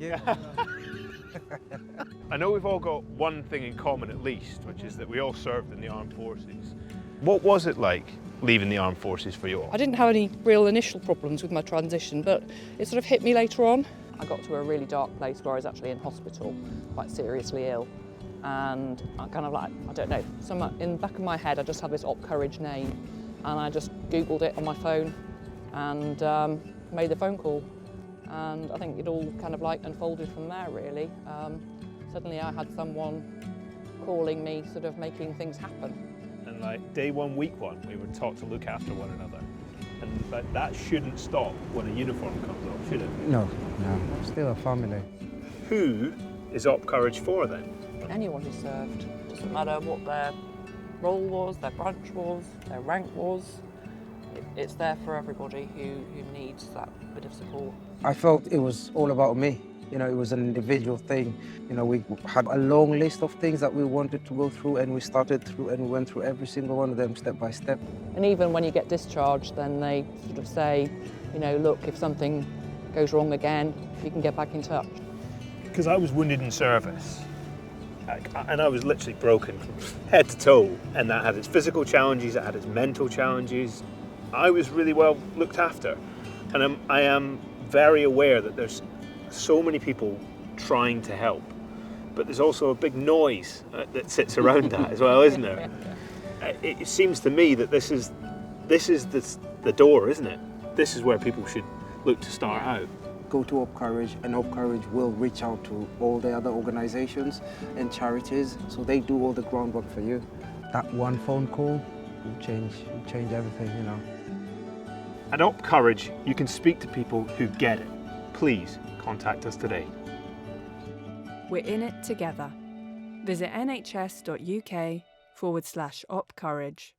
you. I know we've all got one thing in common at least, which is that we all served in the armed forces. What was it like leaving the armed forces for you all? I didn't have any real initial problems with my transition, but it sort of hit me later on. I got to a really dark place where I was actually in hospital, quite seriously ill. And I kind of like, I don't know, in the back of my head I just had this Op Courage name, and I just Googled it on my phone and made the phone call. And I think it all kind of like unfolded from there, really. Suddenly I had someone calling me, sort of making things happen. And like day one, week one, we were taught to look after one another. And like, that shouldn't stop when a uniform comes off, should it? No, still a family. Who is Op Courage for then? Anyone who served, doesn't matter what their role was, their branch was, their rank was, it's there for everybody who needs that bit of support. I felt it was all about me. You know, it was an individual thing. You know, we had a long list of things that we wanted to go through, and we started through and we went through every single one of them step by step. And even when you get discharged, then they sort of say, you know, look, if something goes wrong again, you can get back in touch. Because I was wounded in service. And I was literally broken from head to toe. And that had its physical challenges, it had its mental challenges. I was really well looked after. And I am very aware that there's so many people trying to help. But there's also a big noise that sits around that as well, isn't there? It seems to me that this is the door, isn't it? This is where people should look to start out. Go to Op Courage, and Op Courage will reach out to all the other organizations and charities, so they do all the groundwork for you. That one phone call will change everything, you know. At Op Courage, you can speak to people who get it. Please contact us today. We're in it together. Visit nhs.uk/Op Courage.